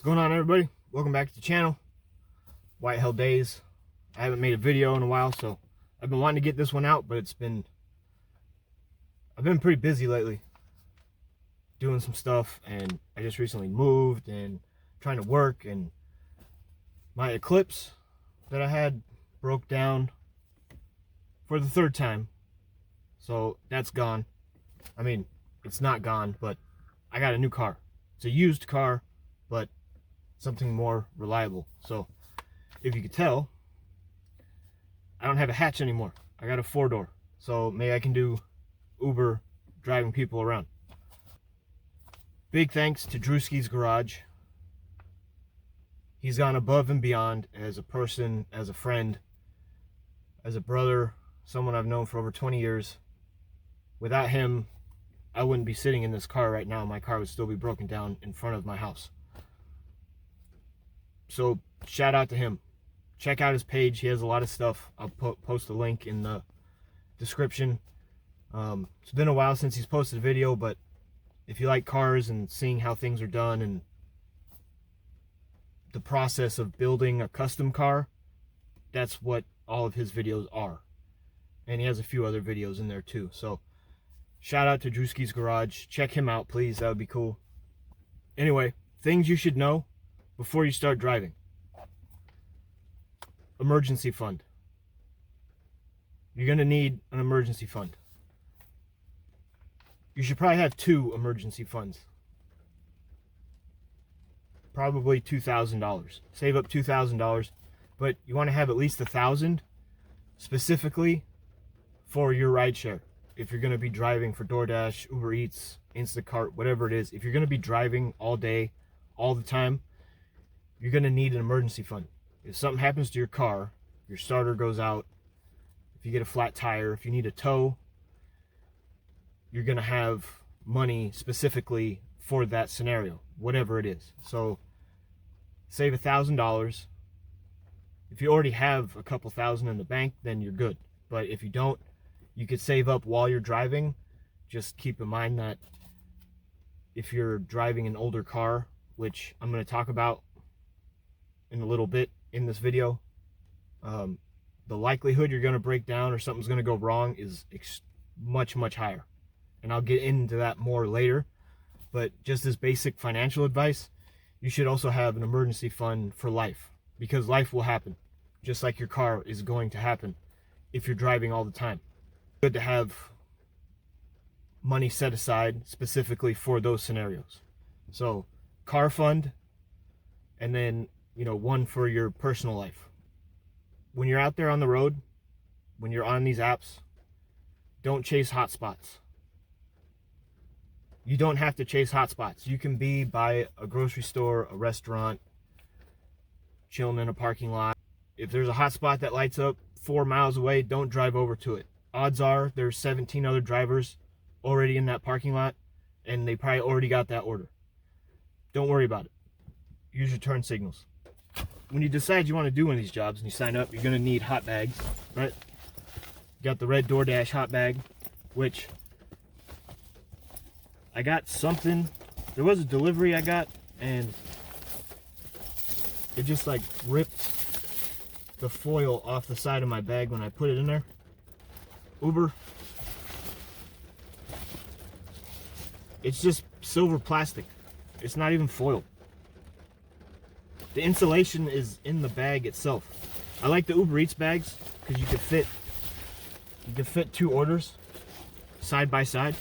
What's going on, everybody? Welcome back to the channel. White Hell Days. I haven't made a video in a while, so I've been wanting to get this one out, but I've been pretty busy lately doing some stuff, and I just recently moved and trying to work, and my Eclipse that I had broke down for the third time, so that's gone. I mean, it's not gone, but I got a new car. It's a used car, but something more reliable. So if you could tell, I don't have a hatch anymore. I got a 4-door, so maybe I can do Uber driving people around. Big thanks to Drewski's Garage. He's gone above and beyond as a person, as a friend, as a brother, someone I've known for over 20 years. Without him, I wouldn't be sitting in this car right now. My car would still be broken down in front of my house. So shout out to him. Check out his page. He has a lot of stuff. I'll post a link in the description. It's been a while since he's posted a video, but if you like cars and seeing how things are done and the process of building a custom car, that's what all of his videos are. And he has a few other videos in there too. So shout out to Drewski's Garage. Check him out, please. That would be cool. Anyway, things you should know before you start driving. Emergency fund. You're going to need an emergency fund. You should probably have 2 emergency funds. Probably $2,000. Save up $2,000, but you want to have at least $1,000 specifically for your rideshare. If you're going to be driving for DoorDash, UberEats, Instacart, whatever it is, if you're going to be driving all day, all the time, you're going to need an emergency fund. If something happens to your car, your starter goes out, if you get a flat tire, if you need a tow, you're going to have money specifically for that scenario, whatever it is. So save $1,000. If you already have a couple thousand in the bank, then you're good. But if you don't, you could save up while you're driving. Just keep in mind that if you're driving an older car, which I'm going to talk about in a little bit in this video, the likelihood you're going to break down or something's going to go wrong is much higher, and I'll get into that more later. But just as basic financial advice, you should also have an emergency fund for life, because life will happen just like your car is going to happen if you're driving all the time. Good to have money set aside specifically for those scenarios. So car fund, and then one for your personal life. When you're out there on the road, when you're on these apps, don't chase hotspots. You don't have to chase hotspots. You can be by a grocery store, a restaurant, chilling in a parking lot. If there's a hotspot that lights up 4 miles away, don't drive over to it. Odds are there's 17 other drivers already in that parking lot, and they probably already got that order. Don't worry about it. Use your turn signals. When you decide you want to do one of these jobs and you sign up, you're going to need hot bags, right? You got the red DoorDash hot bag, which I got something. There was a delivery I got, and it just like ripped the foil off the side of my bag when I put it in there. Uber. It's just silver plastic. It's not even foil. The insulation is in the bag itself. I like the Uber Eats bags because you can fit 2 orders side by side.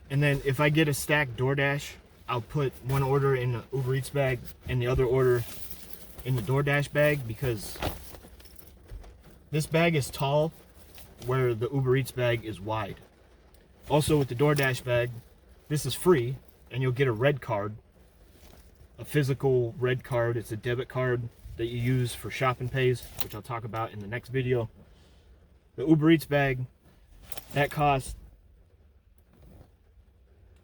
And then if I get a stacked DoorDash, I'll put one order in the Uber Eats bag and the other order in the DoorDash bag, because this bag is tall where the Uber Eats bag is wide. Also with the DoorDash bag, this is free, and you'll get a red card. A physical red card. It's a debit card that you use for shop and pays, which I'll talk about in the next video. The Uber Eats bag, that cost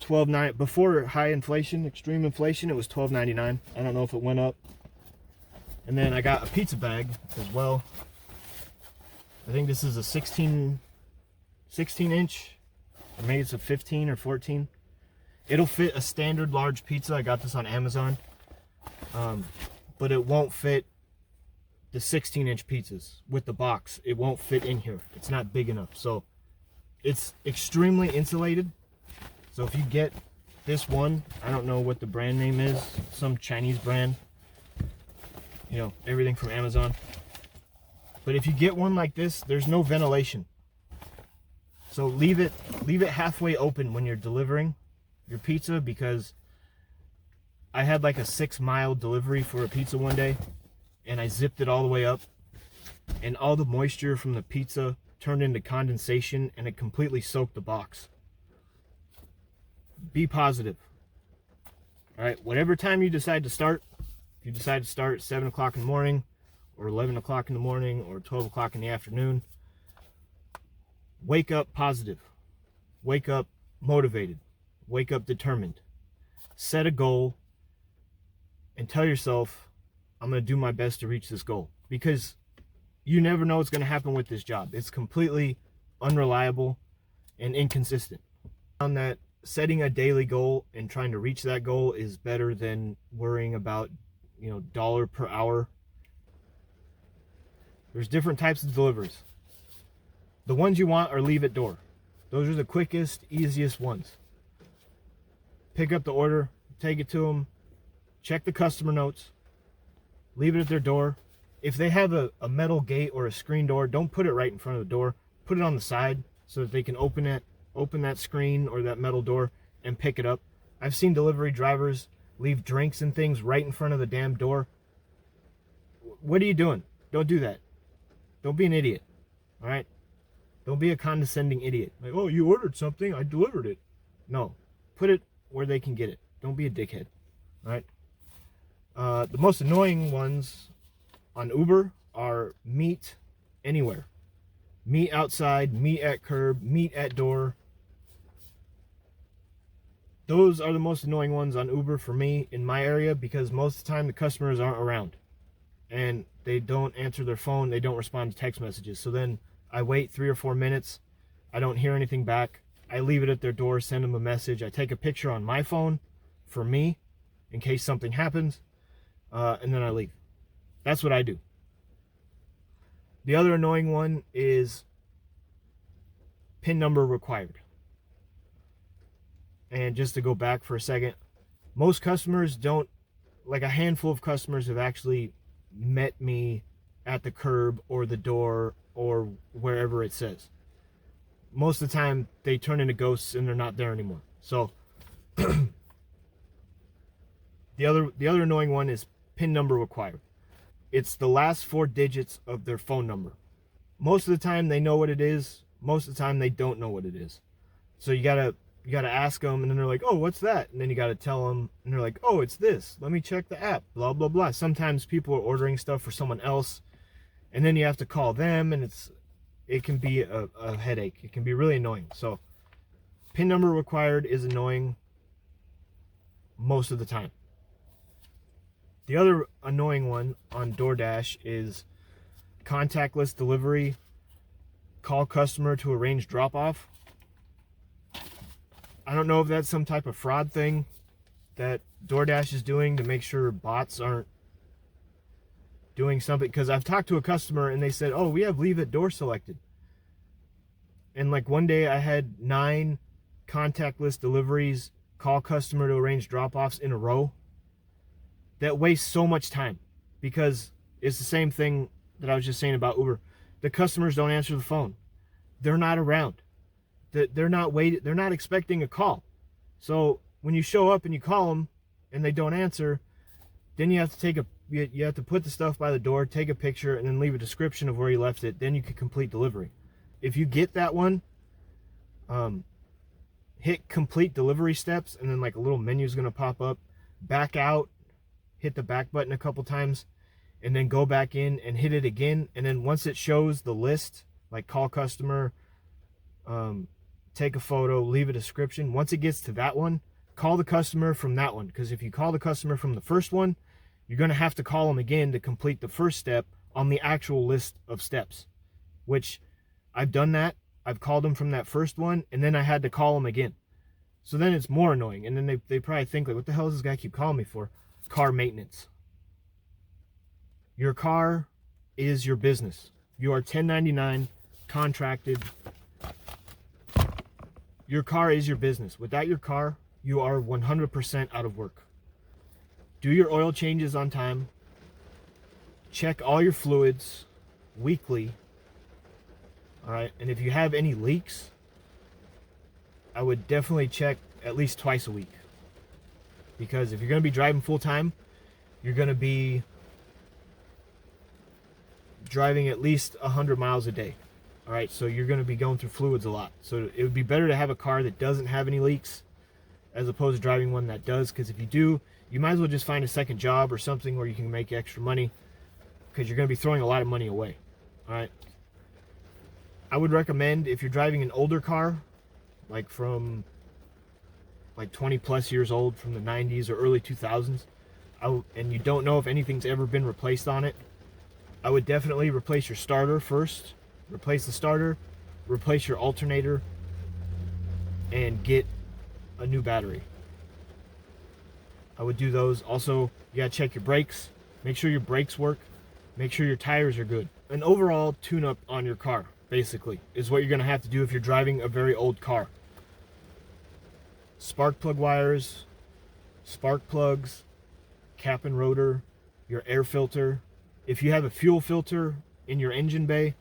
$12.99. Before high inflation, extreme inflation, it was $12.99. I don't know if it went up. And then I got a pizza bag as well. I think this is a 16 inch, or maybe it's a 15 or 14. It'll fit a standard large pizza. I got this on Amazon. But it won't fit the 16-inch pizzas with the box. It won't fit in here. It's not big enough. So it's extremely insulated. So if you get this one, I don't know what the brand name is, some Chinese brand, you know, everything from Amazon. But if you get one like this, there's no ventilation. So leave it halfway open when you're delivering your pizza, because I had like a 6-mile delivery for a pizza one day, and I zipped it all the way up, and all the moisture from the pizza turned into condensation, and it completely soaked the box. Be positive. All right, whatever time you decide to start, if you decide to start at 7 o'clock in the morning, or 11 o'clock in the morning, or 12 o'clock in the afternoon, wake up positive. Wake up motivated. Wake up determined. Set a goal and tell yourself, I'm going to do my best to reach this goal, because you never know what's going to happen with this job. It's completely unreliable and inconsistent. I found that setting a daily goal and trying to reach that goal is better than worrying about, you know, dollar per hour. There's different types of deliveries. The ones you want are leave at door. Those are the quickest, easiest ones. Pick up the order, take it to them, check the customer notes, leave it at their door. If they have a metal gate or a screen door, don't put it right in front of the door. Put it on the side so that they can open that screen or that metal door and pick it up. I've seen delivery drivers leave drinks and things right in front of the damn door. What are you doing? Don't do that. Don't be an idiot. All right? Don't be a condescending idiot. Like, oh, you ordered something, I delivered it. No. Put it where they can get it. Don't be a dickhead. All right? The most annoying ones on Uber are meet anywhere. Meet outside, meet at curb, meet at door. Those are the most annoying ones on Uber for me in my area, because most of the time the customers aren't around and they don't answer their phone, they don't respond to text messages. So then I wait 3 or 4 minutes, I don't hear anything back, I leave it at their door, send them a message, I take a picture on my phone for me in case something happens, and then I leave. That's what I do. The other annoying one is PIN number required. And just to go back for a second, most customers don't, like a handful of customers have actually met me at the curb or the door or wherever it says. Most of the time they turn into ghosts and they're not there anymore. So the other annoying one is PIN number required. It's the last 4 digits of their phone number. Most of the time they know what it is. Most of the time they don't know what it is. So you gotta ask them, and then they're like, oh, what's that? And then you gotta tell them, and they're like, oh, it's this. Let me check the app, blah, blah, blah. Sometimes people are ordering stuff for someone else, and then you have to call them, and it can be a headache. It can be really annoying. So PIN number required is annoying most of the time. The other annoying one on DoorDash is contactless delivery, call customer to arrange drop-off. I don't know if that's some type of fraud thing that DoorDash is doing to make sure bots aren't doing something. Because I've talked to a customer and they said, oh, we have leave at door selected. And like one day I had 9 contactless deliveries, call customer to arrange drop-offs in a row. That wastes so much time, because it's the same thing that I was just saying about Uber. The customers don't answer the phone. They're not around. They're not waiting. They're not expecting a call. So when you show up and you call them and they don't answer, then you have to you have to put the stuff by the door, take a picture, and then leave a description of where you left it. Then you can complete delivery. If you get that one, hit complete delivery steps, and then like a little menu is going to pop up. Back out, hit the back button a couple times, and then go back in and hit it again. And then once it shows the list, like call customer, take a photo, leave a description. Once it gets to that one, call the customer from that one. Because if you call the customer from the first one, you're going to have to call them again to complete the first step on the actual list of steps. Which I've done that. I've called them from that first one, and then I had to call them again. So then it's more annoying. And then they probably think, like, what the hell does this guy keep calling me for? Car maintenance. Your car is your business. You are 1099 contracted. Your car is your business. Without your car, you are 100% out of work. Do your oil changes on time. Check all your fluids weekly. All right. And if you have any leaks, I would definitely check at least twice a week. Because if you're going to be driving full time, you're going to be driving at least 100 miles a day. All right, so you're going to be going through fluids a lot. So it would be better to have a car that doesn't have any leaks as opposed to driving one that does. Because if you do, you might as well just find a second job or something where you can make extra money, because you're going to be throwing a lot of money away. All right. I would recommend, if you're driving an older car, like from like 20 plus years old, from the 90s or early 2000s, and you don't know if anything's ever been replaced on it, I would definitely replace your starter first. Replace the starter, replace your alternator, and get a new battery. I would do those. Also, you gotta check your brakes. Make sure your brakes work. Make sure your tires are good. An overall tune-up on your car, basically, is what you're gonna have to do if you're driving a very old car. Spark plug wires, spark plugs, cap and rotor, your air filter. If you have a fuel filter in your engine bay,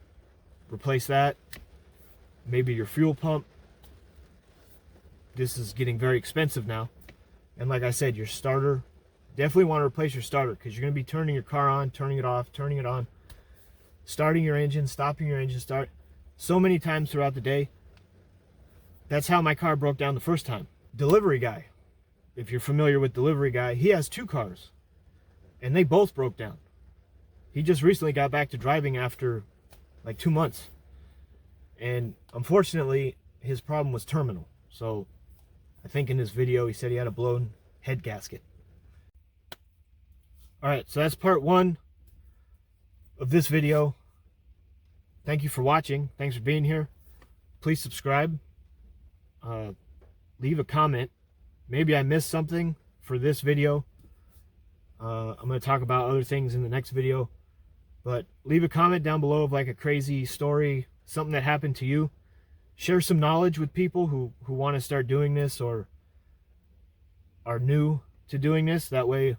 replace that. Maybe your fuel pump. This is getting very expensive now. And like I said, your starter, definitely want to replace your starter, because you're going to be turning your car on, turning it off, turning it on, starting your engine, stopping your engine, start so many times throughout the day. That's how my car broke down the first time. Delivery guy, if you're familiar with Delivery Guy, he has 2 cars and they both broke down. He just recently got back to driving after like 2 months, and unfortunately his problem was terminal. So I think in this video he said he had a blown head gasket. All right, so that's part 1 of this video. Thank you for watching. Thanks for being here. Please subscribe. Leave a comment. Maybe I missed something for this video. I'm going to talk about other things in the next video. But leave a comment down below of like a crazy story, something that happened to you. Share some knowledge with people who want to start doing this or are new to doing this. That way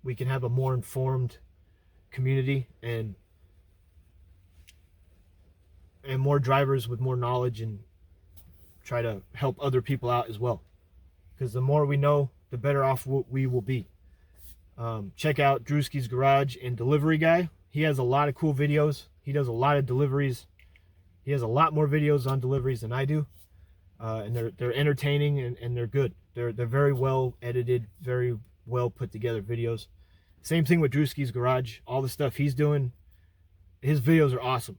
we can have a more informed community and more drivers with more knowledge, and try to help other people out as well. Because the more we know, the better off we will be. Check out Drewski's Garage and Delivery Guy. He has a lot of cool videos. He does a lot of deliveries. He has a lot more videos on deliveries than I do. And they're entertaining and they're good. They're very well edited, very well put together videos. Same thing with Drewski's Garage. All the stuff he's doing, his videos are awesome.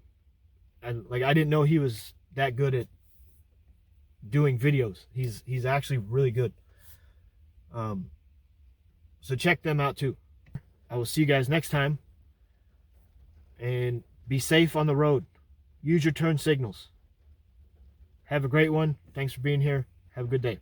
And like, I didn't know he was that good at doing videos. He's actually really good. So check them out too. I will see you guys next time. And be safe on the road. Use your turn signals. Have a great one. Thanks for being here. Have a good day.